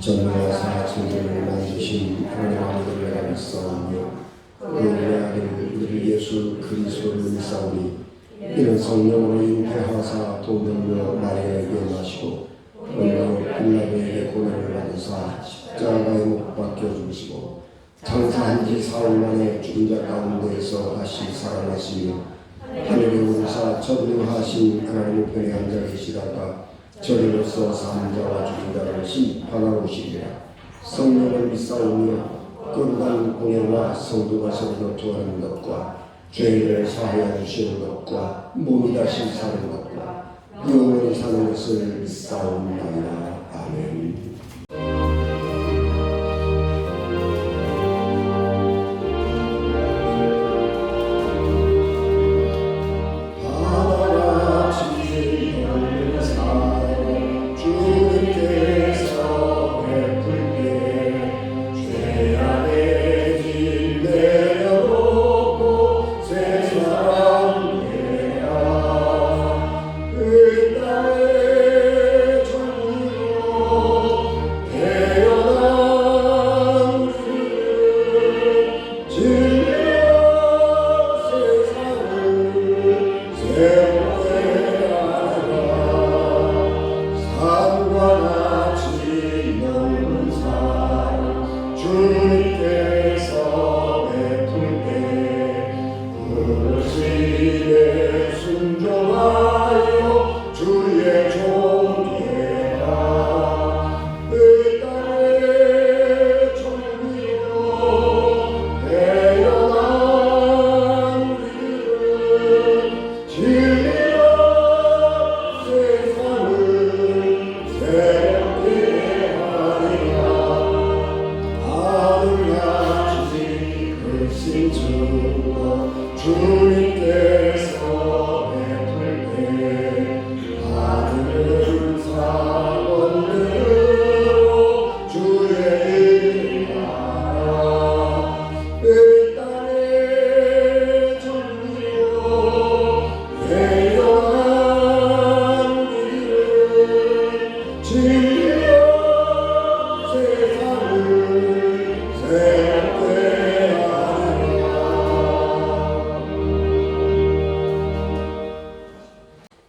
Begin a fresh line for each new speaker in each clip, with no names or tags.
전능하사 천지를 만드신 하나님 아버지를 내가 믿사오며 그 우리 아들 우리 예수 그리스도를 믿사오니 이는 성령으로 잉태하사 돈들며 마리아에게 나시고 본로 빌라도에게 고난을 받으사 십자가에 못 박혀 죽으시고 장사한 지 사흘 만에 죽은 자 가운데에서 다시 살아나시며 하늘에 오르사 전능하신 하나님 편에 앉아 계시다가 저리로서 사는 자와 죽은 자를 심판하러 오시리라. 성령을 믿사오며 거룩한 공예와 성도가 서로 교통하는 것과 죄를 사하여 주시는 것과 몸이 다시 사는 것과 영원히 사는 것을 믿사옵나이다. 아멘.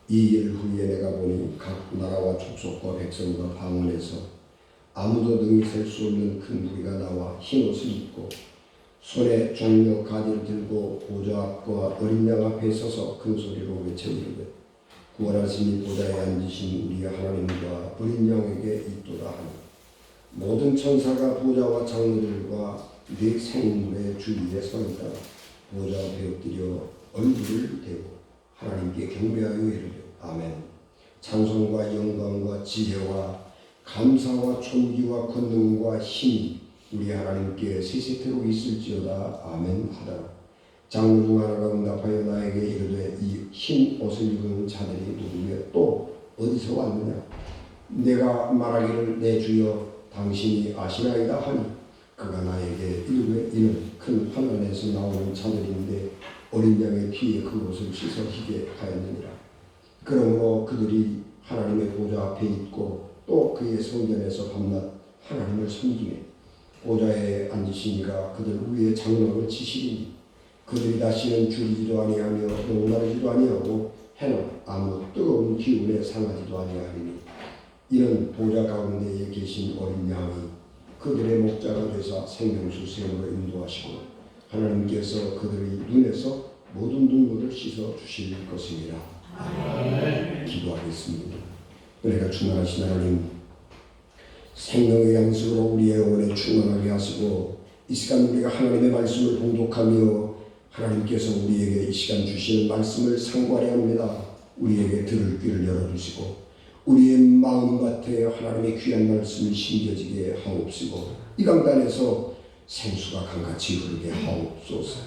이일 후에 내가 보니 각 나라와 족속과 백성과 방언에서 아무도 능히 셀 수 없는 큰 무리가 나와 흰옷을 입고 손에 종려 가지를 들고 보좌 앞과 어린 양 앞에 서서 큰 소리로 외쳐이르되 구원하신 이 보좌에 앉으신 우리 하나님과 어린 양에게 있도다 하니 모든 천사가 보좌와 장로들과 네 생물의 주위에 서 있다. 보좌 앞에 엎드려 얼굴을 대고 하나님께 경배하여 이르되 아멘. 찬송과 영광과 지혜와 감사와 존귀와 권능과 힘이 우리 하나님께 세세토록 있을지어다. 아멘 하더라. 장로 중 하나가 응답하여 나에게 이르되 이 흰 옷을 입은 자들이 누구며 또 어디서 왔느냐. 내가 말하기를 내 주여 당신이 아시나이다 하니 그가 나에게 이르되 이는 큰 환난에서 나오는 자들인데 어린 양의 피에 그 옷을 씻어 희게 하였느니라. 그러므로 그들이 하나님의 보좌 앞에 있고 또 그의 성전에서 밤낮 하나님을 섬기며 보좌에 앉으신 이가 그들 위에 장막을 치시리니 그들이 다시는 줄이지도 아니하며 목마르지도 아니하고 해는 아무 뜨거운 기운에 상하지도 아니하리니 이는 보좌 가운데에 계신 어린 양이 그들의 목자가 되사 생명수 샘으로 인도하시고 하나님께서 그들의 눈에서 모든 눈물을 씻어 주실 것입니다. 아멘. 기도하겠습니다. 은혜가 충만하신 하나님, 생명의 양식으로 우리의 영혼에 충만하게 하시고 이 시간 우리가 하나님의 말씀을 봉독하며 하나님께서 우리에게 이 시간 주시는 말씀을 상고하려 합니다. 우리에게 들을 귀를 열어주시고 우리의 마음밭에 하나님의 귀한 말씀이 심겨지게 하옵시고 이 강단에서 생수가 강같이 흐르게 하옵소서.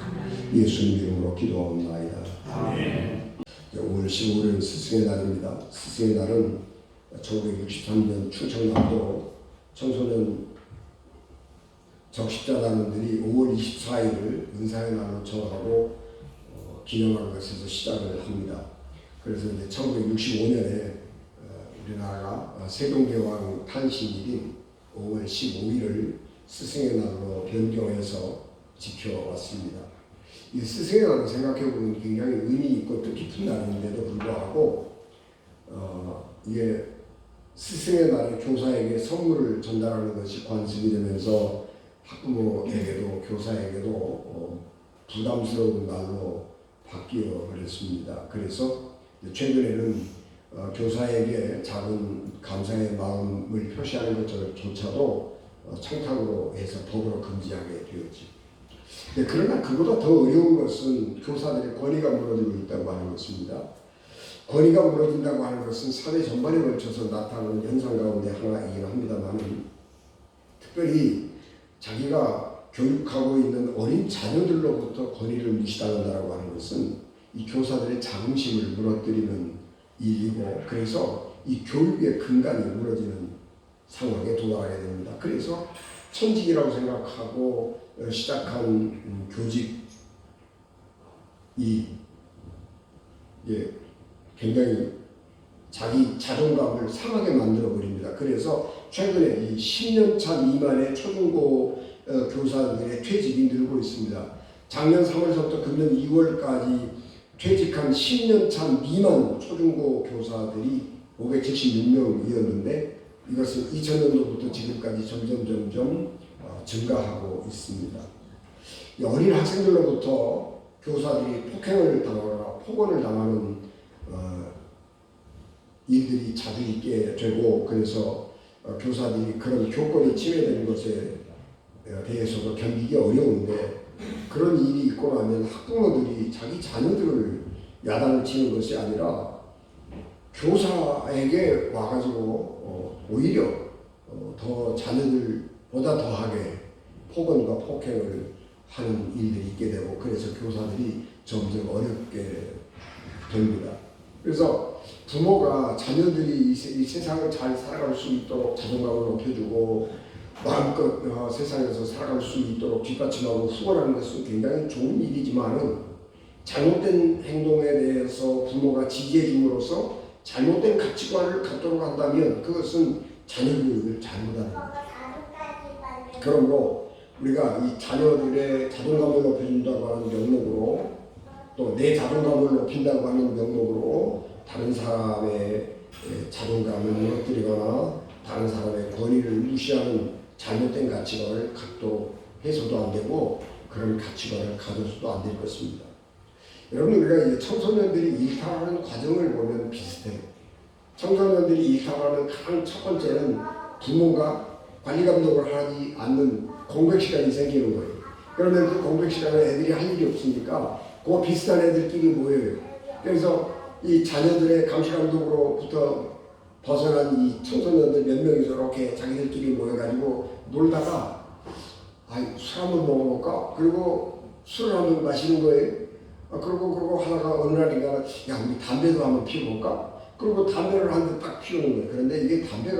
예수님 이름으로 기도하옵나이다. 아멘. 5월 15일은 스승의 날입니다. 스승의 날은 1963년 충청남도 청소년 적십자단원들이 5월 24일을 은사의 날로 정하고 기념하는 것에서 시작을 합니다. 그래서 이제 1965년에 우리나라가 세종대왕 탄신일인 5월 15일을 스승의 날로 변경해서 지켜왔습니다. 이 스승의 날을 생각해보면 굉장히 의미 있고 뜻깊은 날인데도 불구하고 이게 스승의 날에 교사에게 선물을 전달하는 것이 관습이 되면서 학부모에게도 교사에게도 부담스러운 날로 바뀌어 버렸습니다. 그래서 최근에는 교사에게 작은 감사의 마음을 표시하는 것조차도 청탁으로 해서 법으로 금지하게 되었지. 그러나 그보다 더 어려운 것은 교사들의 권위가 무너지고 있다고 하는 것입니다. 권위가 무너진다고 하는 것은 사회 전반에 걸쳐서 나타나는 현상 가운데 하나이긴 합니다만, 특별히 자기가 교육하고 있는 어린 자녀들로부터 권위를 무시당한다고 하는 것은 이 교사들의 자긍심을 무너뜨리는 일이고, 그래서 이 교육의 근간이 무너지는 상황에 도달하게 됩니다. 그래서 천직이라고 생각하고 시작한 교직이 굉장히 자기 자존감을 상하게 만들어 버립니다. 그래서 최근에 이 10년차 미만의 초중고 교사들의 퇴직이 늘고 있습니다. 작년 3월부터 금년 2월까지 퇴직한 10년차 미만 초중고 교사들이 576명이었는데 이것은 2000년도부터 지금까지 점점 증가하고 있습니다. 어린 학생들로부터 교사들이 폭행을 당하거나 폭언을 당하는 일들이 자주 있게 되고, 그래서 교사들이 그런 교권이 침해되는 것에 대해서도 견디기 어려운데, 그런 일이 있고 나면 학부모들이 자기 자녀들을 야단을 치는 것이 아니라 교사에게 와가지고 오히려 더 자녀들보다 더하게 폭언과 폭행을 하는 일들이 있게 되고, 그래서 교사들이 점점 어렵게 됩니다. 그래서 부모가 자녀들이 이 세상을 잘 살아갈 수 있도록 자존감을 높여주고 마음껏 세상에서 살아갈 수 있도록 뒷받침하고 후원하는 것은 굉장히 좋은 일이지만은, 잘못된 행동에 대해서 부모가 지지해 줌으로써 잘못된 가치관을 갖도록 한다면 그것은 자녀 교육을 잘못하는 겁니다. 그러므로 우리가 이 자녀들의 자존감을 높여준다고 하는 명목으로, 또 내 자존감을 높인다고 하는 명목으로 다른 사람의 자존감을 무너뜨리거나 다른 사람의 권위를 무시하는 잘못된 가치관을 갖도록 해서도 안 되고, 그런 가치관을 가져서도 안 될 것입니다. 여러분, 우리가 이제 청소년들이 일탈하는 과정을 보면 비슷해요. 청소년들이 일탈하는 가장 첫 번째는 부모가 관리 감독을 하지 않는 공백 시간이 생기는 거예요. 그러면 그 공백 시간에 애들이 할 일이 없으니까 그 비슷한 애들끼리 모여요. 그래서 이 자녀들의 감시 감독으로부터 벗어난 이 청소년들 몇 명이서 이렇게 자기들끼리 모여가지고 놀다가 술 한번 먹어볼까? 그리고 술을 한번 마시는 거예요. 그러고 하다가 어느 날인가 야 우리 담배도 한번 피워볼까? 그리고 담배를 한 대 딱 피우는 거예요. 그런데 이게 담배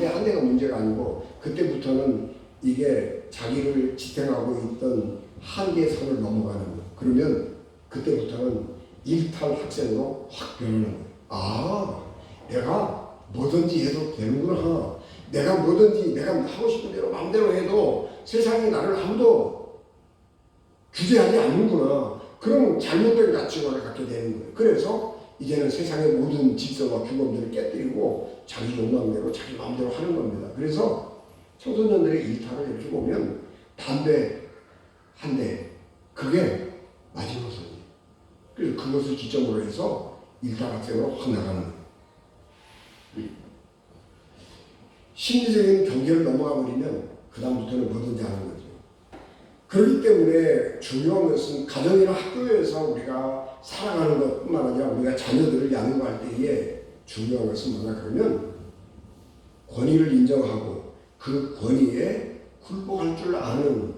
한 대가 문제가 아니고, 그때부터는 이게 자기를 지탱하고 있던 한계의 선을 넘어가는 거예요. 그러면 그때부터는 일탈 학생으로 확 변하는 거예요. 내가 뭐든지 해도 되는구나. 내가 뭐든지 내가 하고 싶은 대로 마음대로 해도 세상에 나를 아무도 규제하지 않는구나. 그런 잘못된 가치관을 갖게 되는 거예요. 그래서 이제는 세상의 모든 질서와 규범들을 깨뜨리고 자기 욕망대로 자기 마음대로 하는 겁니다. 그래서 청소년들의 일탈을 이렇게 보면 담배 한 대, 그게 마지노선이에요. 그래서 그것을 기점으로 해서 일탈 학생으로 확 나가는 거예요. 심리적인 경계를 넘어가 버리면 그 다음부터는 뭐든지 하는 거죠. 그렇기 때문에 중요한 것은 가정이나 학교에서 우리가 살아가는 것뿐만 아니라 우리가 자녀들을 양육할 때에 중요한 것은 뭐냐 그러면 권위를 인정하고 그 권위에 굴복할 줄 아는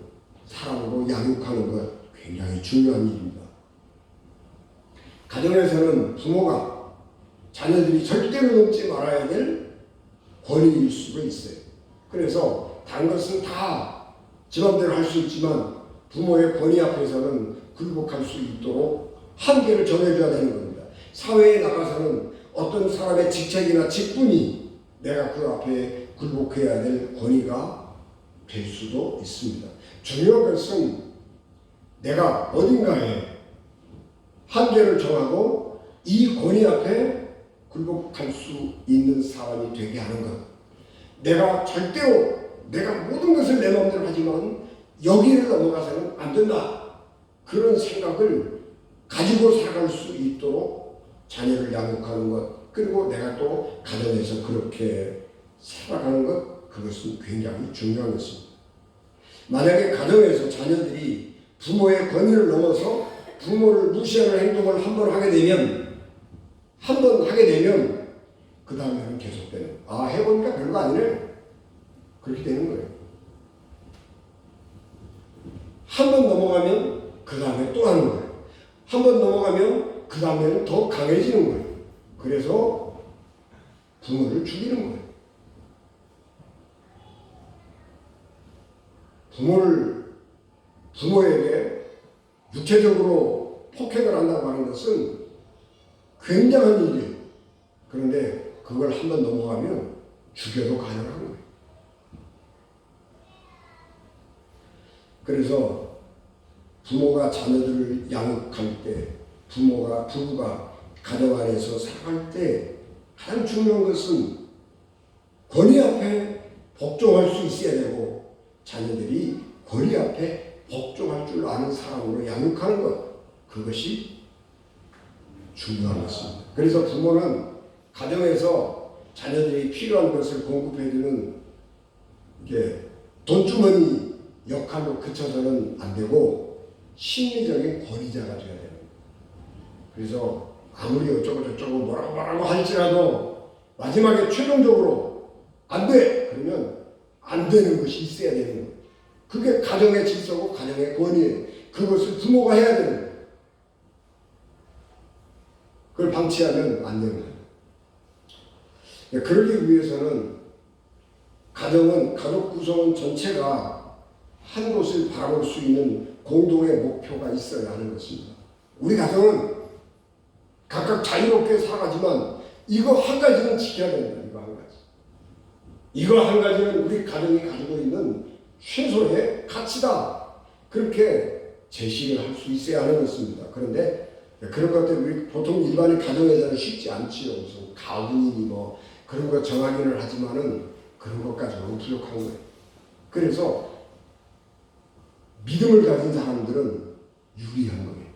사람으로 양육하는 것 굉장히 중요한 일입니다. 가정에서는 부모가 자녀들이 절대로 넘지 말아야 될 권위일 수가 있어요. 그래서 다른 것은 다 지 맘대로 할 수 있지만 부모의 권위 앞에서는 굴복할 수 있도록 한계를 정해줘야 되는 겁니다. 사회에 나가서는 어떤 사람의 직책이나 직분이 내가 그 앞에 굴복해야 될 권위가 될 수도 있습니다. 중요한 것은 내가 어딘가에 한계를 정하고 이 권위 앞에 굴복할 수 있는 사람이 되게 하는 것. 내가 절대로 내가 모든 것을 내 마음대로 하지만 여기를 넘어가서는 안 된다. 그런 생각을 가지고 살아갈 수 있도록 자녀를 양육하는 것, 그리고 내가 또 가정에서 그렇게 살아가는 것, 그것은 굉장히 중요한 것입니다. 만약에 가정에서 자녀들이 부모의 권위를 넘어서 부모를 무시하는 행동을 한 번 하게 되면 그 다음에는 계속되는, 해보니까 별거 아니네, 그렇게 되는 거예요. 한 번 넘어가면 그 다음에 또 하는 거예요. 한 번 넘어가면 그 다음에는 더 강해지는 거예요. 그래서 부모를 죽이는 거예요. 부모에게 육체적으로 폭행을 한다고 하는 것은 굉장한 일이에요. 그런데 그걸 한 번 넘어가면 죽여도 가능한 거예요. 그래서 부모가 자녀들을 양육할 때, 부부가 가정 안에서 살아갈 때 가장 중요한 것은 권위 앞에 복종할 수 있어야 되고, 자녀들이 권위 앞에 복종할 줄 아는 사람으로 양육하는 것, 그것이 중요한 것입니다. 그래서 부모는 가정에서 자녀들이 필요한 것을 공급해주는 돈주머니 역할로 그쳐서는 안 되고 심리적인 권위자가 되어야 되는 거예요. 그래서 아무리 어쩌고 뭐라고 할지라도 마지막에 최종적으로 안 돼! 그러면 안 되는 것이 있어야 되는 거예요. 그게 가정의 질서고 가정의 권위예요. 그것을 부모가 해야 되는 거예요. 그걸 방치하면 안 되는 거예요. 그러기 위해서는 가족 구성원 전체가 한 곳을 바라볼 수 있는 공동의 목표가 있어야 하는 것입니다. 우리 가정은 각각 자유롭게 살아가지만 이거 한 가지는 지켜야 된다. 이거 한 가지는 우리 가정이 가지고 있는 최소의 가치다. 그렇게 제시를 할 수 있어야 하는 것입니다. 그런데 그런 것들 우리 보통 일반의 가정에서는 쉽지 않지요. 무슨 가훈이니 그런 거 정하기는 하지만은 그런 것까지는 부족한 거예요. 그래서 믿음을 가진 사람들은 유리한 거예요.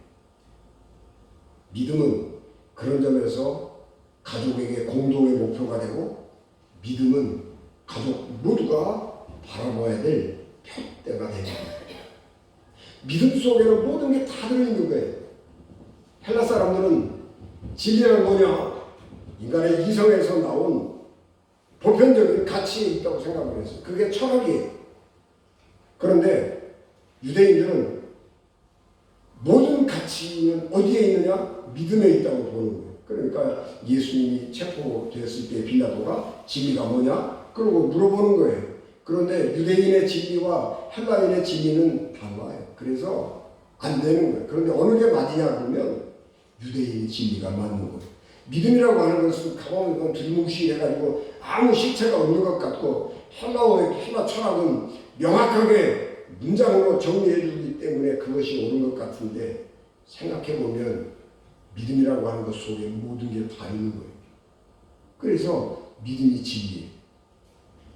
믿음은 그런 점에서 가족에게 공동의 목표가 되고, 믿음은 가족 모두가 바라봐야 될 푯대가 됩니다. 믿음 속에는 모든 게 다 들어있는 거예요. 헬라 사람들은 진리는 뭐냐? 인간의 이성에서 나온 보편적인 가치에 있다고 생각을 했어요. 그게 철학이에요. 그런데 유대인들은 모든 가치는 어디에 있느냐? 믿음에 있다고 보는 거예요. 그러니까 예수님이 체포됐을 때 빌라도가 진리가 뭐냐? 그러고 물어보는 거예요. 그런데 유대인의 진리와 헬라인의 진리는 달라요. 그래서 안 되는 거예요. 그런데 어느 게 맞느냐 그러면 유대인의 진리가 맞는 거예요. 믿음이라고 하는 것은 가만히 두리뭉실해가지고 아무 실체가 없는 것 같고, 헬라 철학은 명확하게 문장으로 정리해 주기 때문에 그것이 옳은 것 같은데, 생각해보면 믿음이라고 하는 것 속에 모든 게 다 있는 거예요. 그래서 믿음이 진리예요.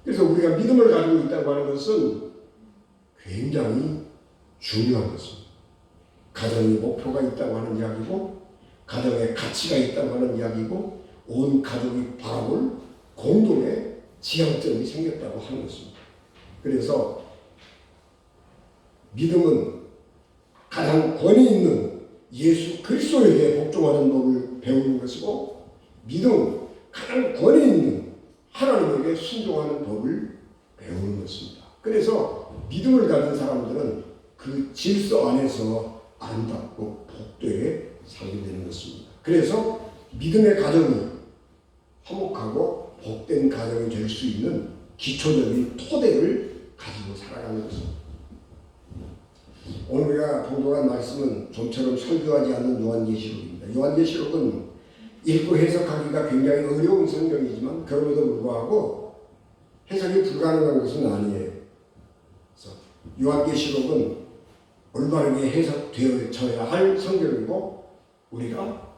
그래서 우리가 믿음을 가지고 있다고 하는 것은 굉장히 중요한 것입니다. 가정의 목표가 있다고 하는 이야기고, 가정의 가치가 있다고 하는 이야기고, 온 가족이 바라볼 공동의 지향점이 생겼다고 하는 것입니다. 그래서 믿음은 가장 권위 있는 예수 그리스도에게 복종하는 법을 배우는 것이고, 믿음은 가장 권위 있는 하나님에게 순종하는 법을 배우는 것입니다. 그래서 믿음을 가진 사람들은 그 질서 안에서 아름답고 복되게 살게 되는 것입니다. 그래서 믿음의 가정이 화목하고 복된 가정이 될 수 있는 기초적인 토대를 가지고 살아가는 것입니다. 오늘 우리가 봉독한 말씀은 좀처럼 설교하지 않는 요한계시록입니다. 요한계시록은 읽고 해석하기가 굉장히 어려운 성경이지만 그럼에도 불구하고 해석이 불가능한 것은 아니에요. 그래서 요한계시록은 올바르게 해석되어져야 할 성경이고 우리가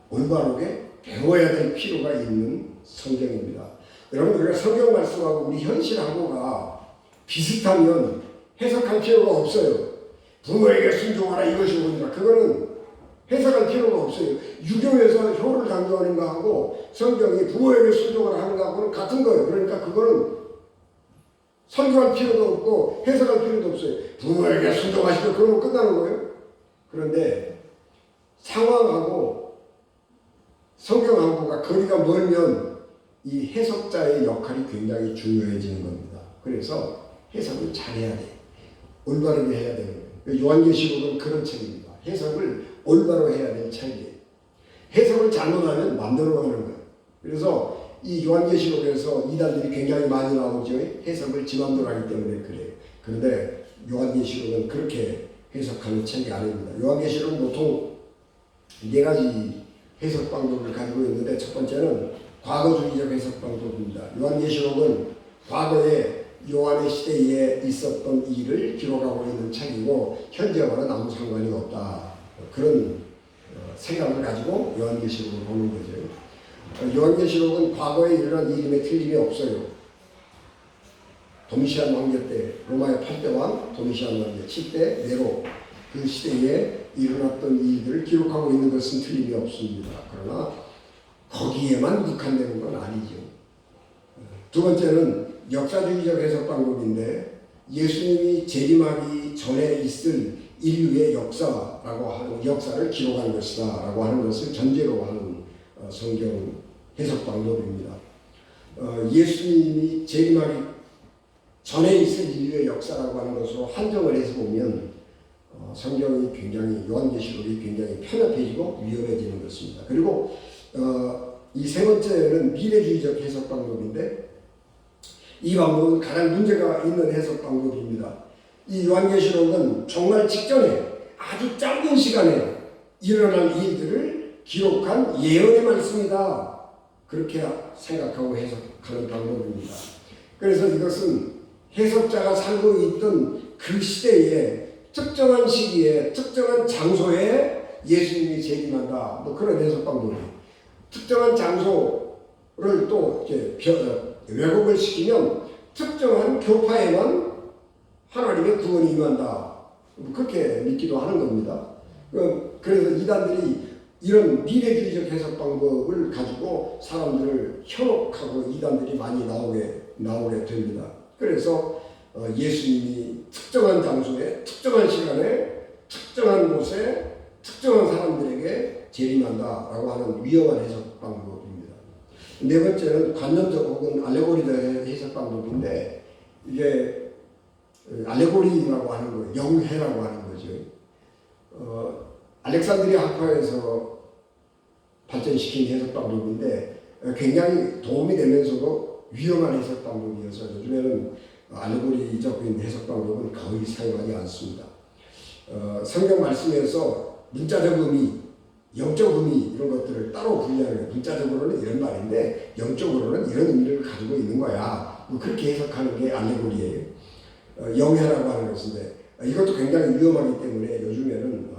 올바르게 배워야 될 필요가 있는 성경입니다. 여러분, 우리가 성경 말씀하고 우리 현실하고가 비슷하면 해석할 필요가 없어요. 부모에게 순종하라 이것이 옳으니라. 그거는 해석할 필요가 없어요. 유교에서 효를 강조하는 거하고 성경이 부모에게 순종하라 하는 거하고는 같은 거예요. 그러니까 그거는 설교할 필요도 없고 해석할 필요도 없어요. 부모에게 순종하시고 그러면 끝나는 거예요. 그런데 상황하고 성경하고가 거리가 멀면 이 해석자의 역할이 굉장히 중요해지는 겁니다. 그래서 해석을 잘해야 돼. 올바르게 해야 되는 거예요. 요한계시록은 그런 책입니다. 해석을 올바로 해야 될 책이에요. 해석을 잘못하면 맘대로 하는 거예요. 그래서 이 요한계시록에서 이단들이 굉장히 많이 나오죠. 해석을 지 맘대로 하기 때문에 그래요. 그런데 요한계시록은 그렇게 해석하는 책이 아닙니다. 요한계시록은 보통 4가지 해석 방법을 가지고 있는데 첫 번째는 과거주의적 해석 방법입니다. 요한계시록은 과거에 요한의 시대에 있었던 일을 기록하고 있는 책이고 현재와는 아무 상관이 없다. 그런 생각을 가지고 요한계시록을 보는 거죠. 요한계시록은 과거에 일어난 일임에 틀림이 없어요. 도미시안 왕제 때 로마의 8대 왕 도미시안 왕제 7대 네로 그 시대에 일어났던 일들을 기록하고 있는 것은 틀림이 없습니다. 그러나 거기에만 국한되는 건 아니죠. 두 번째는 역사주의적 해석 방법인데 예수님이 재림하기 전에 있을 인류의 역사라고 하는 역사를 기록한 것이다 라고 하는 것을 전제로 하는 성경 해석 방법입니다. 예수님이 재림하기 전에 있을 인류의 역사라고 하는 것으로 한정을 해서 보면 성경이 굉장히 요한계시록이 굉장히 편협해지고 위험해지는 것입니다. 그리고 이 세 번째는 미래주의적 해석 방법인데 이 방법은 가장 문제가 있는 해석 방법입니다. 이 요한계시록은 정말 직전에 아주 짧은 시간에 일어난 일들을 기록한 예언의 말씀이다. 그렇게 생각하고 해석하는 방법입니다. 그래서 이것은 해석자가 살고 있던 그 시대에 특정한 시기에 특정한 장소에 예수님이 재림한다. 뭐 그런 해석 방법이에요. 특정한 장소를 또 이렇게 왜곡을 시키면 특정한 교파에만 하나님의 구원이 임한다. 그렇게 믿기도 하는 겁니다. 그래서 이단들이 이런 미래주의적 해석 방법을 가지고 사람들을 현혹하고 이단들이 많이 나오게 됩니다. 그래서 예수님이 특정한 장소에 특정한 시간에 특정한 곳에 특정한 사람들에게 재림한다라고 하는 위험한 해석 방법입니다. 네 번째는 관념적 혹은 알레고리적 해석 방법인데 이게 알레고리라고 하는 거예요. 영해라고 하는 거죠. 알렉산드리아 학파에서 발전시킨 해석 방법인데 굉장히 도움이 되면서도 위험한 해석 방법이어서 요즘에는 알레고리적 해석 방법은 거의 사용하지 않습니다. 성경 말씀에서 문자적 의미, 영적 의미 이런 것들을 따로 분리하는 거예요. 문자적으로는 이런 말인데 영적으로는 이런 의미를 가지고 있는 거야. 그렇게 해석하는 게 알레고리예요. 영해라고 하는 것인데 이것도 굉장히 위험하기 때문에 요즘에는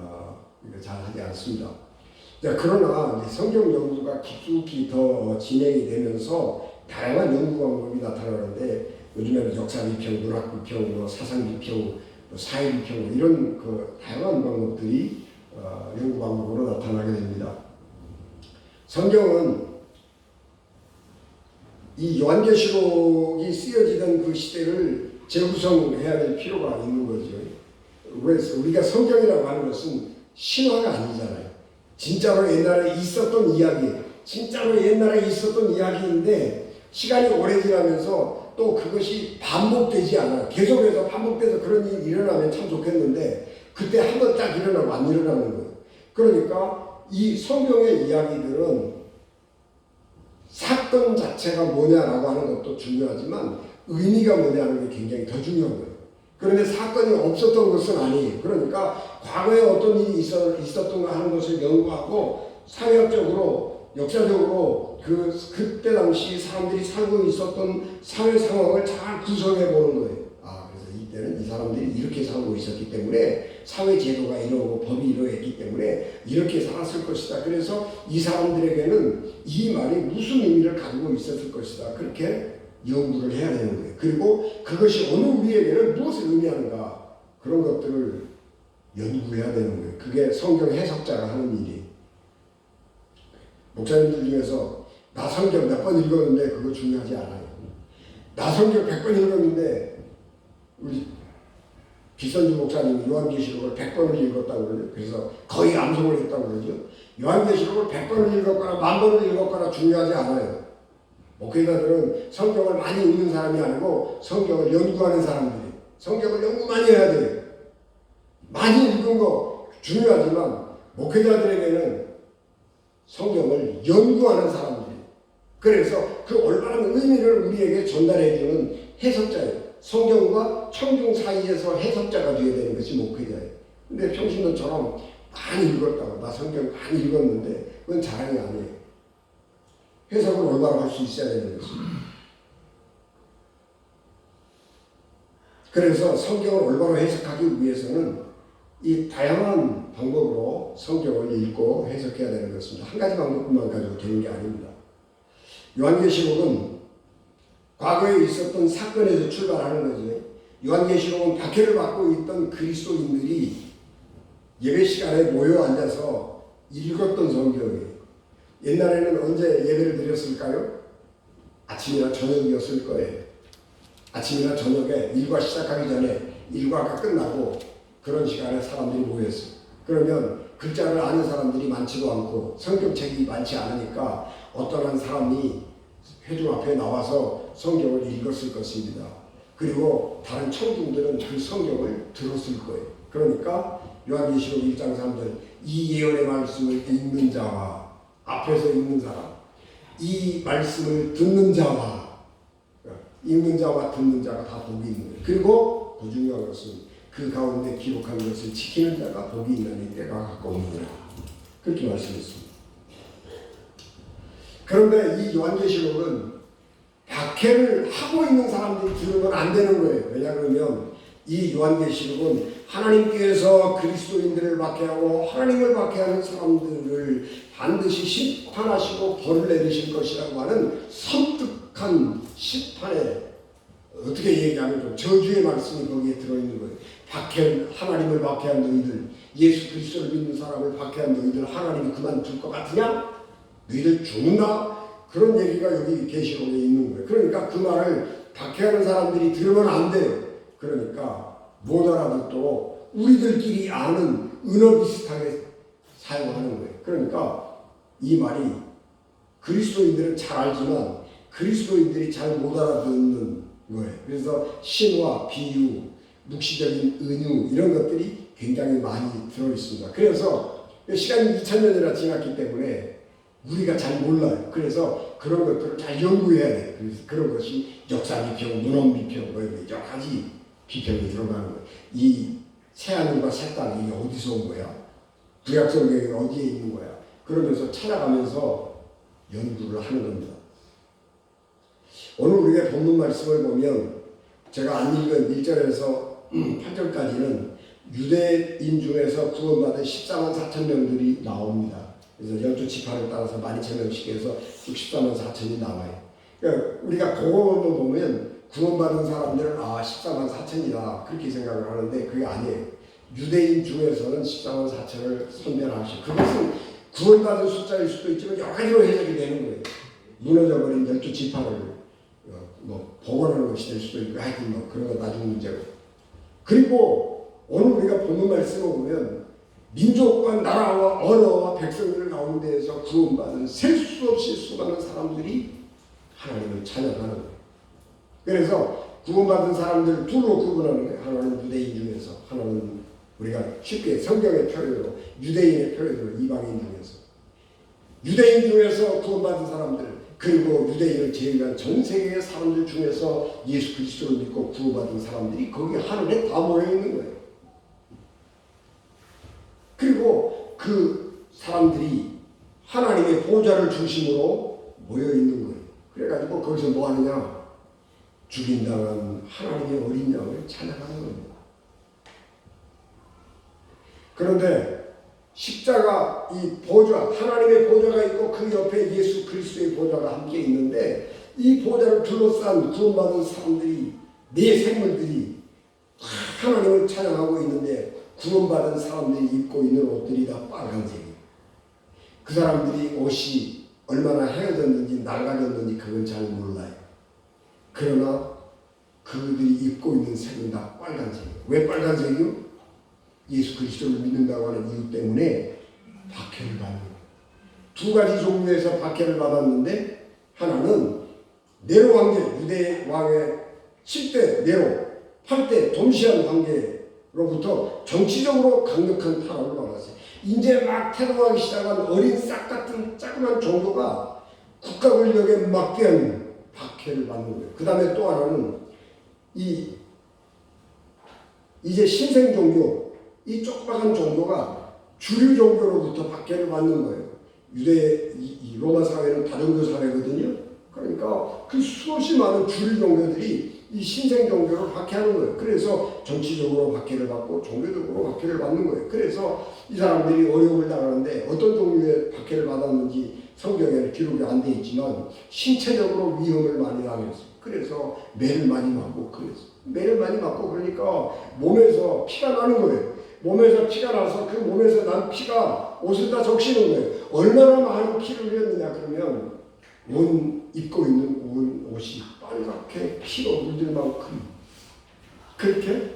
잘 하지 않습니다. 자, 그러나 성경 연구가 깊숙이 더 진행이 되면서 다양한 연구 방법이 나타나는데 요즘에는 역사 비평, 문학 비평, 사상 비평, 사회 비평 이런 다양한 방법들이 연구 방법으로 나타나게 됩니다. 성경은 이 요한계시록이 쓰여지던 그 시대를 재구성해야 될 필요가 있는 거죠. 그래서 우리가 성경이라고 하는 것은 신화가 아니잖아요. 진짜로 옛날에 있었던 이야기, 진짜로 옛날에 있었던 이야기인데 시간이 오래 지나면서 또 그것이 반복되지 않아요. 계속해서 반복돼서 그런 일이 일어나면 참 좋겠는데 그때 한 번 딱 일어나면 안 일어나는 거예요. 그러니까 이 성경의 이야기들은 사건 자체가 뭐냐라고 하는 것도 중요하지만 의미가 뭐냐는 게 굉장히 더 중요한 거예요. 그런데 사건이 없었던 것은 아니에요. 그러니까 과거에 어떤 일이 있었던가 하는 것을 연구하고 사회학적으로 역사적으로 그때 당시 사람들이 살고 있었던 사회 상황을 잘 구성해 보는 거예요. 그래서 이때는 이 사람들이 이렇게 살고 있었기 때문에 사회 제도가 이러고 법이 이러했기 때문에 이렇게 살았을 것이다. 그래서 이 사람들에게는 이 말이 무슨 의미를 가지고 있었을 것이다. 그렇게 연구를 해야 되는 거예요. 그리고 그것이 어느 우리에게는 무엇을 의미하는가 그런 것들을 연구해야 되는 거예요. 그게 성경 해석자가 하는 일이에요. 목사님들 중에서 나 성경 몇 번 읽었는데 그거 중요하지 않아요. 나 성경 100번 읽었는데 우리 기선주 목사님 요한계시록을 100번을 읽었다고 그러죠. 그래서 거의 암송을 했다고 그러죠. 요한계시록을 100번을 읽었거나 10,000번을 읽었거나 중요하지 않아요. 목회자들은 성경을 많이 읽는 사람이 아니고 성경을 연구하는 사람들이 성경을 연구 많이 해야 돼요. 많이 읽은 거 중요하지만 목회자들에게는 성경을 연구하는 사람들이 그래서 그 올바른 의미를 우리에게 전달해주는 해석자예요. 성경과 청중 사이에서 해석자가 되어야 되는 것이 목회자예요. 근데 평신도처럼 많이 읽었다고 나 성경 많이 읽었는데 그건 자랑이 아니에요. 해석을 올바로 할 수 있어야 되는 것입니다. 그래서 성경을 올바로 해석하기 위해서는 이 다양한 방법으로 성경을 읽고 해석해야 되는 것입니다. 한 가지 방법뿐만 가지고 되는 게 아닙니다. 요한계시록은 과거에 있었던 사건에서 출발하는 거죠. 요한계시록은 박해를 받고 있던 그리스도인들이 예배 시간에 모여 앉아서 읽었던 성경이에요. 옛날에는 언제 예배를 드렸을까요? 아침이나 저녁이었을 거예요. 아침이나 저녁에 일과 시작하기 전에 일과가 끝나고 그런 시간에 사람들이 모였어요. 그러면 글자를 아는 사람들이 많지도 않고 성경책이 많지 않으니까 어떤 한 사람이 회중 앞에 나와서 성경을 읽었을 것입니다. 그리고 다른 청중들은 그 성경을 들었을 거예요. 그러니까 요한계시록 1장 3절 이 예언의 말씀을 읽는 자와 앞에서 읽는 사람 이 말씀을 듣는 자와 읽는 자와 듣는 자가 다 복이 있는 거예요. 그리고 더 중요한 것은 그 가운데 기록한 것을 지키는 자가 복이 있는 때가 가까우니라 그렇게 말씀했습니다. 그런데 이 요한계시록은 박해를 하고 있는 사람들이 들으면 안 되는 거예요. 왜냐하면 이 요한계시록은 하나님께서 그리스도인들을 박해하고 하나님을 박해하는 사람들을 반드시 심판하시고 벌을 내리실 것이라고 하는 섬뜩한 심판에 어떻게 얘기하면 좀 저주의 말씀이 거기에 들어있는 거예요. 하나님을 박해한 너희들, 예수 그리스도를 믿는 사람을 박해한 너희들 하나님이 그만둘 것 같으냐? 너희들 죽는다? 그런 얘기가 여기 계시록에 있는 거예요. 그러니까 그 말을 박해하는 사람들이 들으면 안 돼요. 그러니까 못 알아듣도록 우리들끼리 아는 은어 비슷하게 사용하는 거예요. 그러니까 이 말이 그리스도인들은 잘 알지만 그리스도인들이 잘 못 알아듣는 거예요. 그래서 신화, 비유, 묵시적인 은유 이런 것들이 굉장히 많이 들어있습니다. 그래서 시간이 2000년이나 지났기 때문에 우리가 잘 몰라요. 그래서 그런 것들을 잘 연구해야 돼요. 그래서 그런 것이 역사 비평, 문헌 비평, 여러 가지 비평이 들어가는 거예요. 이 새하늘과 새 땅이 어디서 온 거야? 구약 성경이 어디에 있는 거야? 그러면서 찾아가면서 연구를 하는 겁니다. 오늘 우리가 본문 말씀을 보면 제가 안 읽은 1절에서 8절까지는 유대인 중에서 구원받은 14만 4천 명들이 나옵니다. 그래서 열두 지파를 따라서 12,000명씩 해서 64만 4천이 나와요. 그러니까 우리가 그것만 보면 구원받은 사람들은 14만 4천이다 그렇게 생각을 하는데 그게 아니에요. 유대인 중에서는 14만 4천을 선별하시고 그것은 구원받은 숫자일 수도 있지만 여러 가지로 해석이 되는 거예요. 무너져버린 열두 지파를 복원하는 것이 될 수도 있고 하여튼 그런 건 나중 문제고. 그리고 오늘 우리가 본문 말씀을 보면 민족과 나라와 언어와 백성들 가운데에서 구원받은 셀 수 없이 수많은 사람들이 하나님을 찬양하는 거예요. 그래서 구원받은 사람들 둘로 구분하는 거예요. 하나는 유대인 중에서, 하나는 우리가 쉽게 성경의 표현으로 유대인의 표현으로 이방인 중에서, 유대인 중에서 구원받은 사람들, 그리고 유대인을 제외한 전 세계의 사람들 중에서 예수 그리스도를 믿고 구원받은 사람들이 거기 하늘에 다 모여 있는 거예요. 그리고 그 사람들이 하나님의 보좌를 중심으로 모여 있는 거예요. 그래가지고 거기서 뭐 하느냐? 죽임당한 하나님의 어린 양을 찬양하는 겁니다. 그런데 십자가 이 보좌, 하나님의 보좌가 있고 그 옆에 예수 그리스도의 보좌가 함께 있는데 이 보좌를 둘러싼 구원받은 사람들이, 네 생물들이 하나님을 찬양하고 있는데 구원받은 사람들이 입고 있는 옷들이 다 빨간색이에요. 그 사람들이 옷이 얼마나 헤어졌는지 낡아졌는지 그건 잘 몰라요. 그러나 그들이 입고 있는 색은 다 빨간색이에요. 왜 빨간색이요? 예수 그리스도를 믿는다고 하는 이유 때문에 박해를 받는 거예요. 두 가지 종류에서 박해를 받았는데 하나는 네로 황제, 유대 왕의 10대 네로, 8대 dom시안 황제로부터 정치적으로 강력한 탄압을 받았어요. 이제 막 태동하기 시작한 어린 싹 같은 자그마한 종교가 국가 권력에 막대한 박해를 받는 거예요. 그 다음에 또 하나는 이제 신생 종교, 이 조그마한 종교가 주류 종교로부터 박해를 받는 거예요. 이 로마 사회는 다종교 사회거든요. 그러니까 그 수없이 많은 주류 종교들이 이 신생 종교를 박해하는 거예요. 그래서 정치적으로 박해를 받고 종교적으로 박해를 받는 거예요. 그래서 이 사람들이 어려움을 당하는데 어떤 종류의 박해를 받았는지 성경에는 기록이 안 돼 있지만 신체적으로 위험을 많이 당했어요. 그래서 매를 많이 맞고 매를 많이 맞고 그러니까 몸에서 피가 나는 거예요. 몸에서 피가 나서 그 몸에서 난 피가 옷을 다 적시는 거예요. 얼마나 많은 피를 흘렸느냐 그러면 입고 있는 온 옷이 빨갛게 피로 물들 만큼 그렇게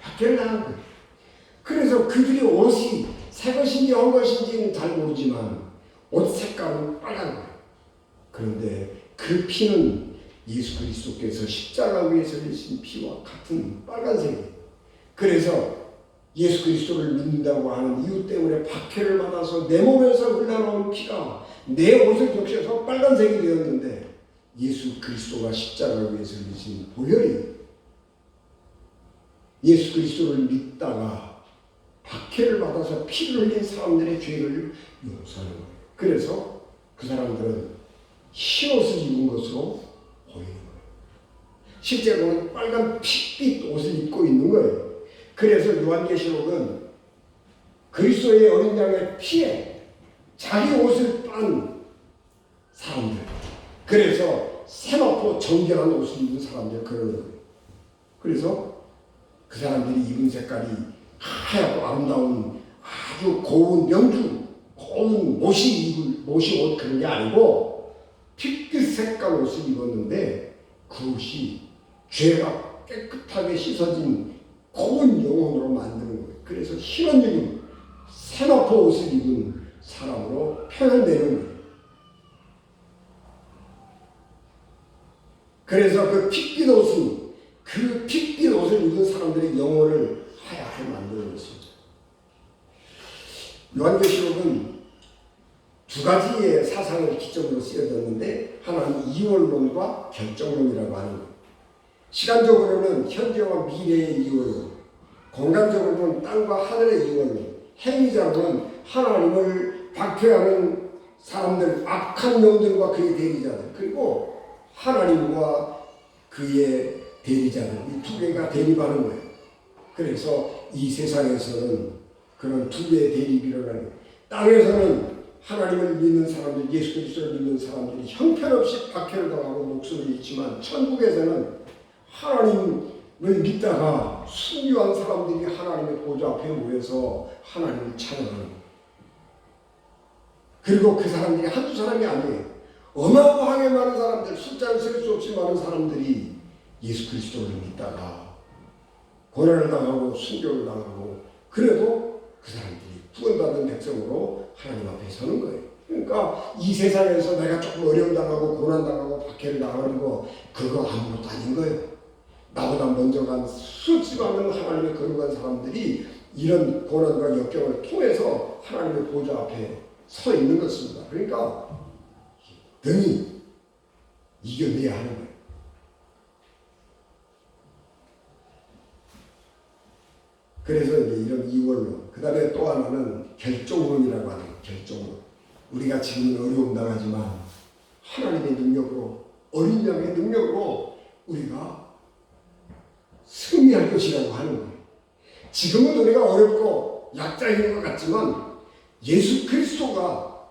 박해를 당한 거예요. 그래서 그들이 옷이 새 것인지 한 것인지는 잘 모르지만 옷 색깔은 빨간 거예요. 그런데 그 피는 예수 그리스도께서 십자가 위에서 흘리신 피와 같은 빨간색이에요. 그래서 예수 그리스도를 믿는다고 하는 이유 때문에 박해를 받아서 내 몸에서 흘러나온 피가 내 옷을 적셔서 빨간색이 되었는데 예수 그리스도가 십자가 위에서 흘리신 보혈이 예수 그리스도를 믿다가 박해를 받아서 피를 흘린 사람들의 죄를 용서하는 거예요. 그래서 그 사람들은 흰 옷을 입은 것으로 보이는 거예요. 실제로는 빨간 핏빛 옷을 입고 있는 거예요. 그래서 요한계시록은 그리스도의 어린 양의 피에 자기 옷을 빤 사람들, 그래서 세마포 정결한 옷을 입은 사람들 그러는 거예요. 그래서 그 사람들이 입은 색깔이 하얗고 아름다운 아주 고운 명주, 고운 모시 옷 그런 게 아니고 핏빛 색깔 옷을 입었는데 그 옷이 죄가 깨끗하게 씻어진 고운 영혼으로 만드는 거예요. 그래서 흰 옷 입은 세마포 옷을 입은 사람으로 표현되는 거예요. 그래서 그 핏빛 옷을 입은 사람들의 영혼을 하얗게 만드는 것입니다. 요한계시록은 두 가지의 사상을 기점으로 쓰여졌는데 하나는 이원론과 결정론이라고 하는 거예요. 시간적으로는 현재와 미래의 이원론, 공간적으로는 땅과 하늘의 이원론, 행위적으로는 하나님을 박해하는 사람들, 악한 영들과 그의 대리자들, 그리고 하나님과 그의 대리자들, 이 두 개가 대립하는 거예요. 그래서 이 세상에서는 그런 두 개의 대립이 일어나는 거예요. 땅에서는 하나님을 믿는 사람들, 예수 그리스도를 믿는 사람들이 형편없이 박해를 당하고 목숨을 잃지만 천국에서는 하나님을 믿다가 순교한 사람들이 하나님의 보좌 앞에 모여서 하나님을 찬양하는 거예요. 그리고 그 사람들이 한두 사람이 아니에요. 어마어마하게 많은 사람들, 숫자를 셀 수 없이 많은 사람들이 예수 그리스도를 믿다가 고난을 당하고 순교를 당하고 그래도 그 사람들이 구원받은 백성으로 하나님 앞에 서는 거예요. 그러니까 이 세상에서 내가 조금 어려움 당하고 고난 당하고 박해를 당하는 거 그거 아무것도 아닌 거예요. 나보다 먼저 간 수없이 많은 하나님의 거룩한 사람들이 이런 고난과 역경을 통해서 하나님의 보좌 앞에 서 있는 것입니다. 그러니까 등이 이겨내야 하는 거예요. 그래서 이제 이런 이원론, 그 다음에 또 하나는 결정론이라고 하는 결정론. 우리가 지금은 어려움 당하지만 하나님의 능력으로, 어린 양의 능력으로 우리가 승리할 것이라고 하는 거예요. 지금은 우리가 어렵고 약자인 것 같지만 예수 그리스도가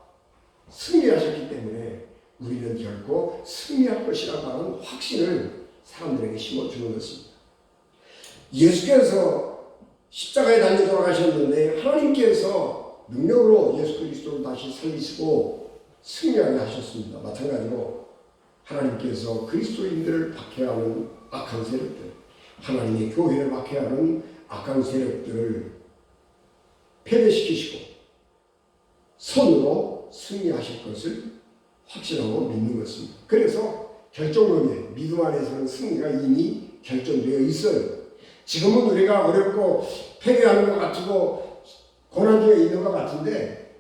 승리하셨기 때문에 우리는 결코 승리할 것이라고 하는 확신을 사람들에게 심어주는 것입니다. 예수께서 십자가에 달려 돌아가셨는데 하나님께서 능력으로 예수 그리스도를 다시 살리시고 승리하게 하셨습니다. 마찬가지로 하나님께서 그리스도인들을 박해하는 악한 세력들, 하나님의 교회를 박해하는 악한 세력들을 패배시키시고 선으로 승리하실 것을 확신하고 믿는 것입니다. 그래서 결정론이에요. 믿음 안에서는 승리가 이미 결정되어 있어요. 지금은 우리가 어렵고 패배하는 것 같고 고난 중에 있는 것 같은데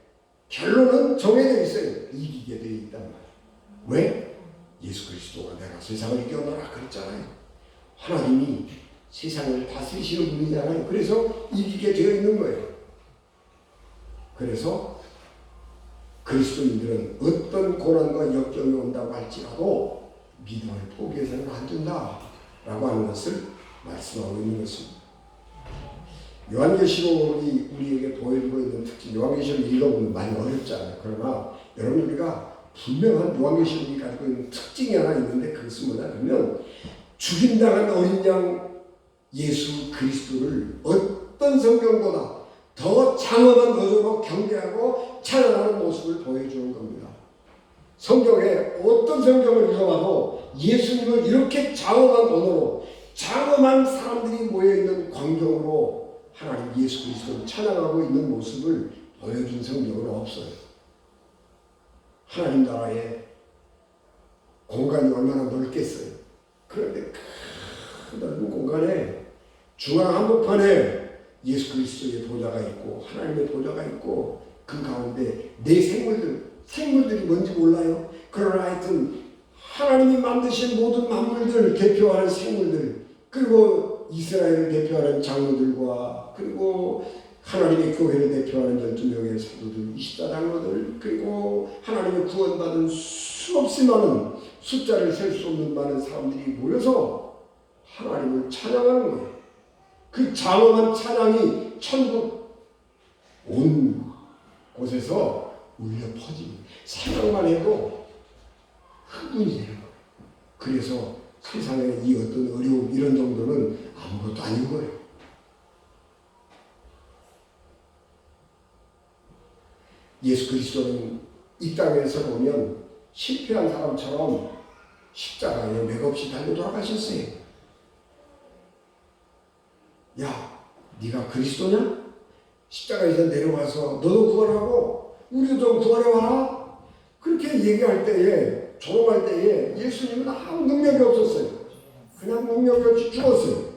결론은 정해져 있어요. 이기게 되어 있단 말이에요. 왜? 예수 그리스도가 내가 세상을 이겨노라 그랬잖아요. 하나님이 세상을 다스리시는 분이잖아요. 그래서 이기게 되어 있는 거예요. 그래서 그리스도인들은 어떤 고난과 역경이 온다고 할지라도 믿음을 포기해서는 안 된다라고 하는 것을 말씀하고 있는 것입니다. 요한계시록이 우리에게 보여주고 있는 특징, 요한계시록 읽어보면 많이 어렵잖아요. 그러나 여러분 우리가 분명한 요한계시록이 가지고 있는 특징이 하나 있는데 그것은 뭐냐 하면 죽임당한 어린 양 예수 그리스도를 어떤 성경보다 더 장엄한 어조로 경배하고 찬양하는 모습을 보여주는 겁니다. 성경에 어떤 성경을 읽어봐도 예수님을 이렇게 장엄한 언어로 장엄한 사람들이 모여있는 광경으로 하나님 예수 그리스도를 찬양하고 있는 모습을 보여준 성경은 없어요. 하나님 나라의 공간이 얼마나 넓겠어요. 그런데 큰 넓은 공간에 중앙 한복판에 예수 그리스도의 보좌가 있고 하나님의 보좌가 있고 그 가운데 내 생물들이 뭔지 몰라요. 그러나 하여튼 하나님이 만드신 모든 만물들 대표하는 생물들, 그리고 이스라엘을 대표하는 장로들과 그리고 하나님의 교회를 대표하는 12명의 사도들, 24장로들, 그리고 하나님의 구원받은 수없이 많은 숫자를 셀 수 없는 많은 사람들이 모여서 하나님을 찬양하는 거예요. 그 장엄한 찬양이 천국 온 곳에서 울려 퍼집니다. 생각만 해도 흥분이 되는 거예요. 그래서 세상에 이 어떤 어려움 이런 정도는 아무것도 아닌 거예요. 예수 그리스도는 이 땅에서 보면 실패한 사람처럼 십자가에 맥없이 달려 돌아가셨어요. 야, 네가 그리스도냐? 십자가에서 내려와서 너도 구원하고 우리도 좀 구원해와라. 그렇게 얘기할 때에, 조롱할 때에 예수님은 아무 능력이 없었어요. 그냥 능력이 없이 죽었어요.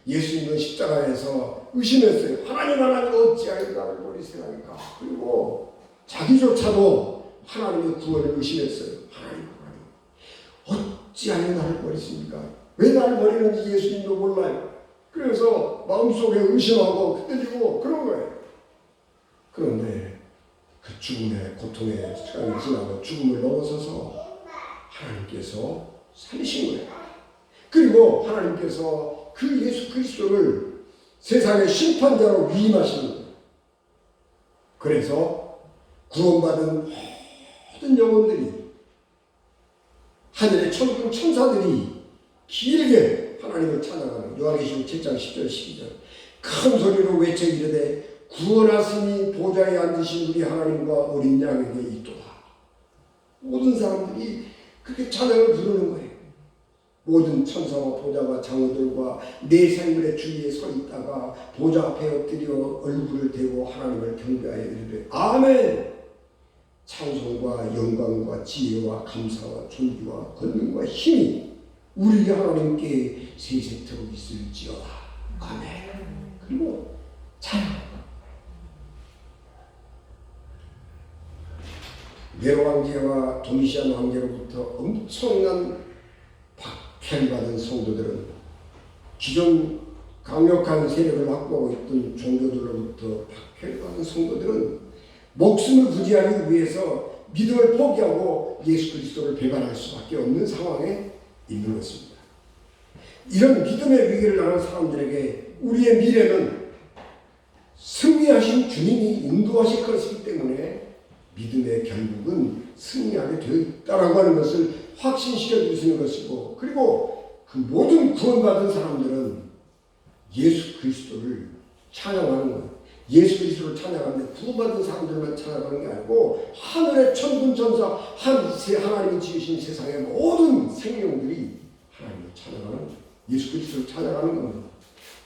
예수님은 십자가에서 의심했어요. 하나님 어찌하여 나를 버리시나이까. 그리고 자기조차도 하나님의 구원을 의심했어요. 하나님 어찌하여 나를 버리십니까? 왜 나를 버리는지 예수님도 몰라요. 그래서 마음속에 의심하고 흔들리고 그런 거예요. 그런데 그 죽음의 고통의 시간이 지나고 죽음을 넘어서서 하나님께서 살리신 거예요. 그리고 하나님께서 그 예수 그리스도를 세상의 심판자로 위임하시는 거예요. 그래서 구원받은 모든 영혼들이, 하늘의 천군 천사들이 길게 하나님을 찬양하는 요한계시록 7장 10절 12절 큰 소리로 외쳐 이르되 구원하시니 보좌에 앉으신 우리 하나님과 어린 양에게 있도다. 모든 사람들이 그렇게 찬양을 부르는 거예요. 모든 천사와 보좌와 장로들과 내 생물의 주위에 서 있다가 보좌 앞에 엎드려 얼굴을 대고 하나님을 경배하여 이르되 아멘. 찬송과 영광과 지혜와 감사와 존귀와 권능과 힘이 우리 하나님께 세세토록 있을지어다. 아멘. 그리고 찬양. 네로 황제와 도미시안 황제로부터 엄청난 박해를 받은 성도들은 기존 강력한 세력을 확보하고 있던 종교들로부터 박해를 받은 성도들은 목숨을 부지하기 위해서 믿음을 포기하고 예수 그리스도를 배반할 수밖에 없는 상황에 있는 것입니다. 이런 믿음의 위기를 당한 사람들에게 우리의 미래는 승리하신 주님이 인도하실 것이기 때문에 믿음의 결국은 승리하게 되어 있다라고 하는 것을 확신시켜 주시는 것이고, 그리고 그 모든 구원받은 사람들은 예수 그리스도를 찬양하는 거예요. 예수 그리스도를 찬양하는데 구원받은 사람들만 찬양하는 게 아니고 하늘의 천군 천사 하나님이 지으신 세상의 모든 생명들이 하나님을 찬양하는 거예요. 예수 그리스도를 찬양하는 겁니다.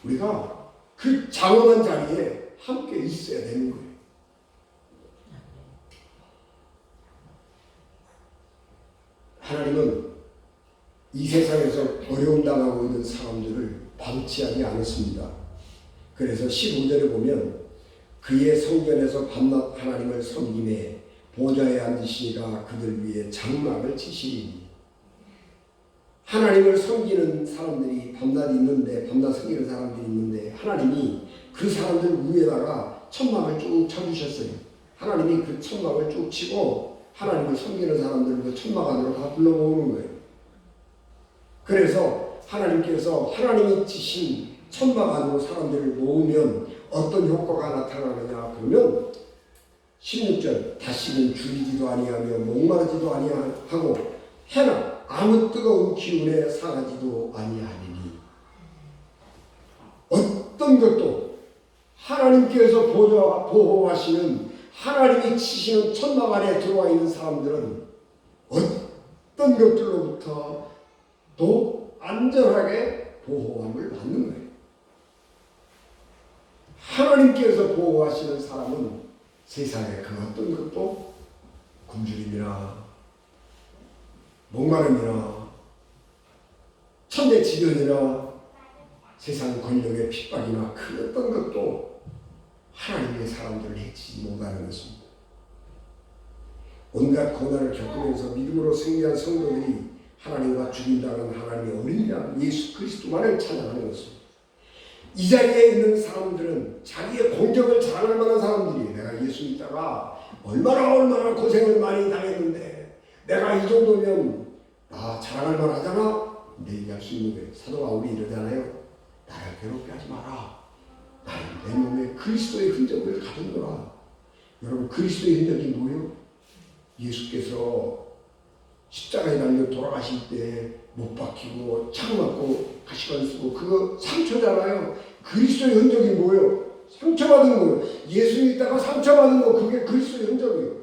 우리가 그 장엄한 자리에 함께 있어야 되는 거예요. 하나님은 이 세상에서 어려움 당하고 있는 사람들을 방치하지 않았습니다. 그래서 15절에 보면 그의 성전에서 밤낮 하나님을 섬김에 보좌에 앉으시니가 그들 위에 장막을 치시리니, 하나님을 섬기는 사람들이 밤낮 있는데, 밤낮 섬기는 사람들이 있는데 하나님이 그 사람들 위에다가 천막을 쭉 쳐주셨어요. 하나님이 그 천막을 쭉 치고 하나님을 섬기는 사람들을 그 천막 안으로 다 불러모으는 거예요. 그래서 하나님께서 하나님이 치신 천막 안으로 사람들을 모으면 어떤 효과가 나타나느냐 그러면 16절 다시는 줄이지도 아니하며 목마르지도 아니하고 해나 아무 뜨거운 기운에 상하지도 아니하리니, 어떤 것도 하나님께서 보호하시는 하나님이 치시는 천막 안에 들어와 있는 사람들은 어떤 것들로부터 또 안전하게 보호함을 받는 거예요. 하나님께서 보호하시는 사람은 세상에 그 어떤 것도 굶주림이나 목마름이나 천대지변이나 세상 권력의 핍박이나 그 어떤 것도 하나님의 사람들을 해치지 못하는 것입니다. 온갖 고난을 겪으면서 믿음으로 승리한 성도들이 하나님과 죽인다는 하나님의 어린 양 예수 그리스도만을 찬양하는 것입니다. 이 자리에 있는 사람들은 자기의 공적을 자랑할 만한 사람들이, 내가 예수 믿다가 얼마나 고생을 많이 당했는데 내가 이 정도면 나 자랑할 만하잖아, 내 얘기할 수 있는 거예요. 사도 바울이 이러잖아요. 나를 괴롭게 하지 마라. 나는 내 몸에 그리스도의 흔적을 가졌노라. 여러분, 그리스도의 흔적이 뭐예요? 예수께서 십자가에 달려 돌아가실 때 못 박히고 창 맞고 가시관 쓰고 그거 상처잖아요. 그리스도의 흔적이 뭐예요? 상처받은 거예요. 예수 믿다가 상처받은 거, 그게 그리스도의 흔적이에요.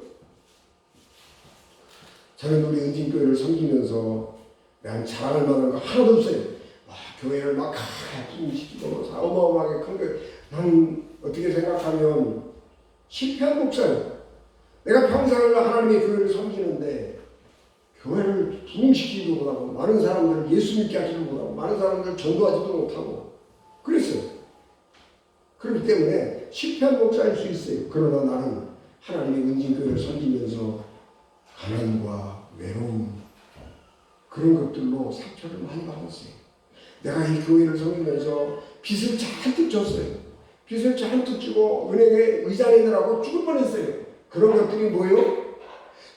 저는 우리 은진교회를 섬기면서 난 자랑할 만한 거 하나도 없어요. 교회를 막 부흥시키고 어마어마하게 큰 거, 난 어떻게 생각하면 실패한 목사예요. 내가 평생을 하나님의 교회를 섬기는데 교회를 부흥시키지도 못하고 많은 사람들을 예수 믿게 하지도 못하고 많은 사람들을 전도하지도 못하고 그랬어요. 그렇기 때문에 실패한 목사일 수 있어요. 그러나 나는 하나님의 은진교회를 섬기면서 가난과 외로움 그런 것들로 상처를 많이 받았어요. 내가 이 교회를 섬기면서 빚을 잔뜩 졌어요. 빚을 잔뜩 지고 은행에 의자 내느라고 죽을 뻔했어요. 그런 것들이 뭐예요?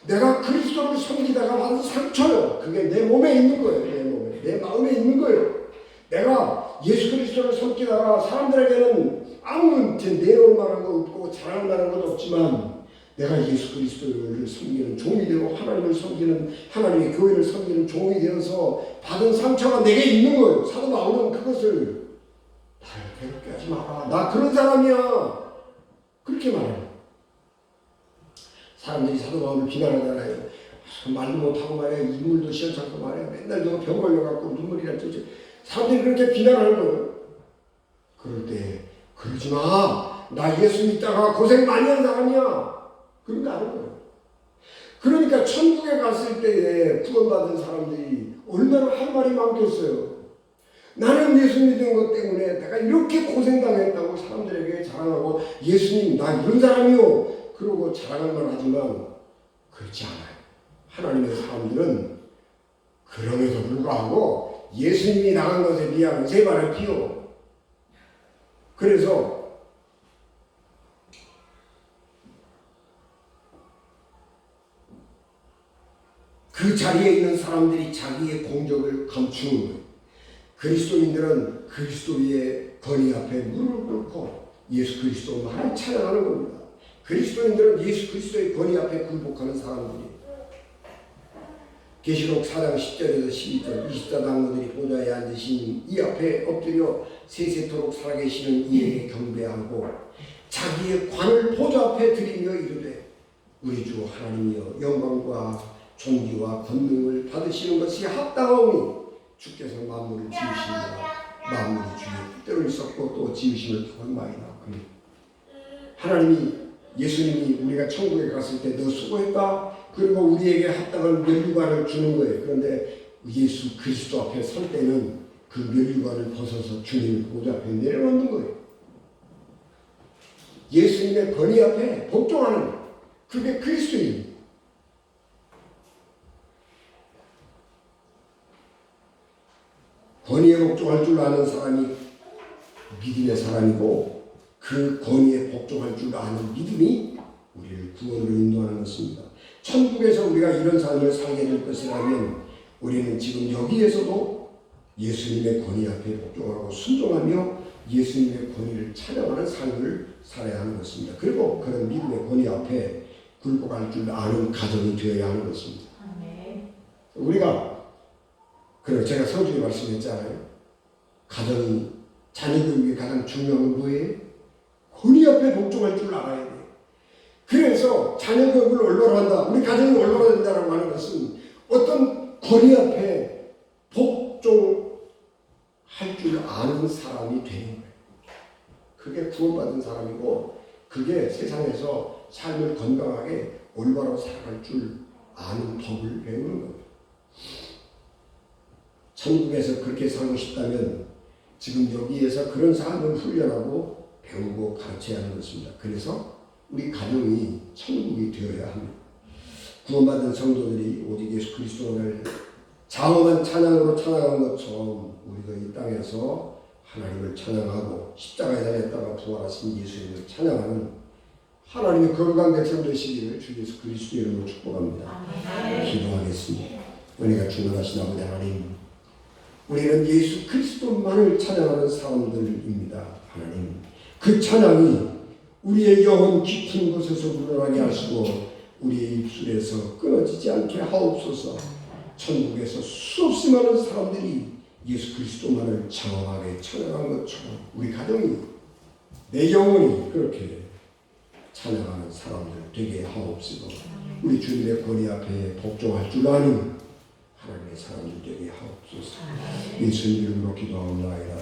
내가 그리스도를 섬기다가 받은 상처요. 그게 내 몸에 있는 거예요. 내 몸에, 내 마음에 있는 거예요. 내가 예수 그리스도를 섬기다가 사람들에게는 아무 내놓을 만한 거 없고 자랑할 만한 것도 없지만 내가 예수 그리스도를 섬기는 종이 되고 하나님을 섬기는, 하나님의 교회를 섬기는 종이 되어서 받은 상처가 내게 있는 거예요. 사도 바울은 그것을 나를 괴롭게 하지 마라. 나 그런 사람이야. 그렇게 말해요. 사람들이 사도 바울을 비난하잖아요. 말도 못하고 말이야. 인물도 시원찮고 말이야. 맨날 너가 병 걸려갖고 눈물이 날 때 사람들이 그렇게 비난하는 거예요. 그럴 때 그러지 마. 나 예수 믿다가 고생 많이 한 사람이야. 그런 거 아는 거예요. 그러니까 천국에 갔을 때에 구원받은 사람들이 얼마나 할 말이 많겠어요. 나는 예수 믿는 것 때문에 내가 이렇게 고생당했다고 사람들에게 자랑하고 예수님 나 이런 사람이요. 그러고 자랑할 만하지만 그렇지 않아요. 하나님의 사람들은 그럼에도 불구하고 예수님이 당한 것에 비하면 세 발을 피워. 그래서 그 자리에 있는 사람들이 자기의 공적을 감추는 거예요. 그리스도인들은 그리스도 위에 권위 앞에 무릎을 꿇고 예수 그리스도만을 찬양하는 겁니다. 그리스도인들은 예수 그리스도의 권위 앞에 굴복하는 사람들이에요. 계시록 4장 10절에서 12절 24장로들이 보좌에 앉으신 이 앞에 엎드려 세세토록 살아계시는 이에게 경배하고 자기의 관을 보좌 앞에 드리며 이르되 우리 주 하나님이여 영광과 존귀와 권능을 받으시는 것이 합당하오니 주께서 만물을 지으시니라. 만물이 주의 뜻대로 있었고 또 지으심을 타고나이다. 하나님이 예수님이 우리가 천국에 갔을 때 너 수고했다. 그리고 우리에게 합당한 면류관을 주는 거예요. 그런데 예수 그리스도 앞에 설 때는 그 면류관을 벗어서 주님 보좌 앞에 내려놓는 거예요. 예수님의 권위 앞에 복종하는 거예요. 그게 그리스도입니다. 권위에 복종할 줄 아는 사람이 믿음의 사람이고 그 권위에 복종할 줄 아는 믿음이 우리를 구원으로 인도하는 것입니다. 천국에서 우리가 이런 삶을 살게 될 것이라면 우리는 지금 여기에서도 예수님의 권위 앞에 복종하고 순종하며 예수님의 권위를 찬양하는 삶을 살아야 하는 것입니다. 그리고 그런 믿음의 권위 앞에 굴복할 줄 아는 가정이 되어야 하는 것입니다. 우리가 그래 제가 서두에 말씀했잖아요. 가정이 자녀 교육이 가장 중요한 건 뭐예요? 권위 앞에 복종할 줄 알아야 돼요. 그래서 자녀 교육을 얼마나 한다, 우리 가정이 얼마나 된다라고 하는 것은 어떤 권위 앞에 복종할 줄 아는 사람이 되는 거예요. 그게 구원받은 사람이고 그게 세상에서 삶을 건강하게 올바로 살아갈 줄 아는 법을 배우는 겁니다. 천국에서 그렇게 살고 싶다면 지금 여기에서 그런 삶을 훈련하고 배우고 가르쳐야 하는 것입니다. 그래서 우리 가정이 천국이 되어야 합니다. 구원받은 성도들이 오직 예수 그리스도를 장엄한 찬양으로 찬양한 것처럼 우리도 이 땅에서 하나님을 찬양하고 십자가에 달렸다가 부활하신 예수님을 찬양하는 하나님의 거룩한 백성 되시기를 주 예수 그리스도의 이름으로 축복합니다. 기도하겠습니다. 은혜가 충만하신 아버지 하나님, 우리는 예수 그리스도만을 찬양하는 사람들입니다. 하나님, 그 찬양이 우리의 영혼 깊은 곳에서 우러나게 하시고 우리의 입술에서 끊어지지 않게 하옵소서. 천국에서 수없이 많은 사람들이 예수 그리스도만을 장엄하게 찬양한 것처럼 우리 가정이, 내 영혼이 그렇게 찬양하는 사람들 되게 하옵소서. 우리 주님의 권위 앞에 복종할 줄 아는 하나님의 사람들 되게 하옵소서. 예수님 이름으로 기도하옵나이다.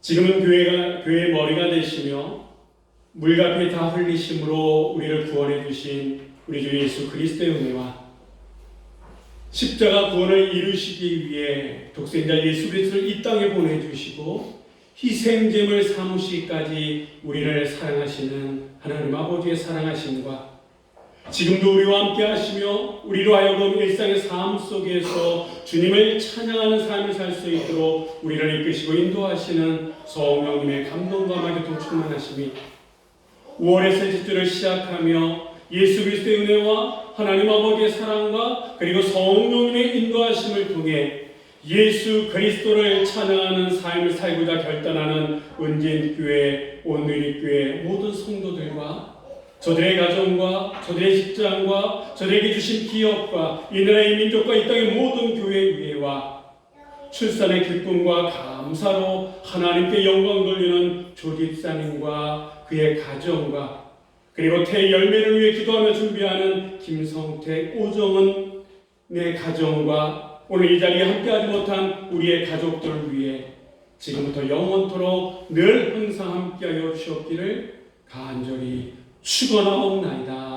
지금은 교회의 머리가 되시며 물과 피 다 흘리심으로 우리를 구원해 주신 우리 주 예수 그리스도의 은혜와 십자가 구원을 이루시기 위해 독생자 예수 그리스도를 이 땅에 보내주시고 희생제물 삼으시기까지 우리를 사랑하시는 하나님 아버지의 사랑하심과 지금도 우리와 함께 하시며 우리로 하여금 일상의 삶 속에서 주님을 찬양하는 삶을 살 수 있도록 우리를 이끄시고 인도하시는 성령님의 감동과 마교통 충만하심이 5월의 셋째 주를 시작하며 예수 그리스도의 은혜와 하나님 아버지의 사랑과 그리고 성령님의 인도하심을 통해 예수 그리스도를 찬양하는 삶을 살고자 결단하는 은진교회, 온누리교회 모든 성도들과 저들의 가정과 저들의 직장과 저들에게 주신 기업과 이 나라의 민족과 이 땅의 모든 교회 위에와 출산의 기쁨과 감사로 하나님께 영광 돌리는 조집사님과 그의 가정과 그리고 태의 열매를 위해 기도하며 준비하는 김성택, 오정은의 가정과 오늘 이 자리에 함께하지 못한 우리의 가족들을 위해 지금부터 영원토록 늘 항상 함께하여 주시옵기를 간절히 축원하옵나이다.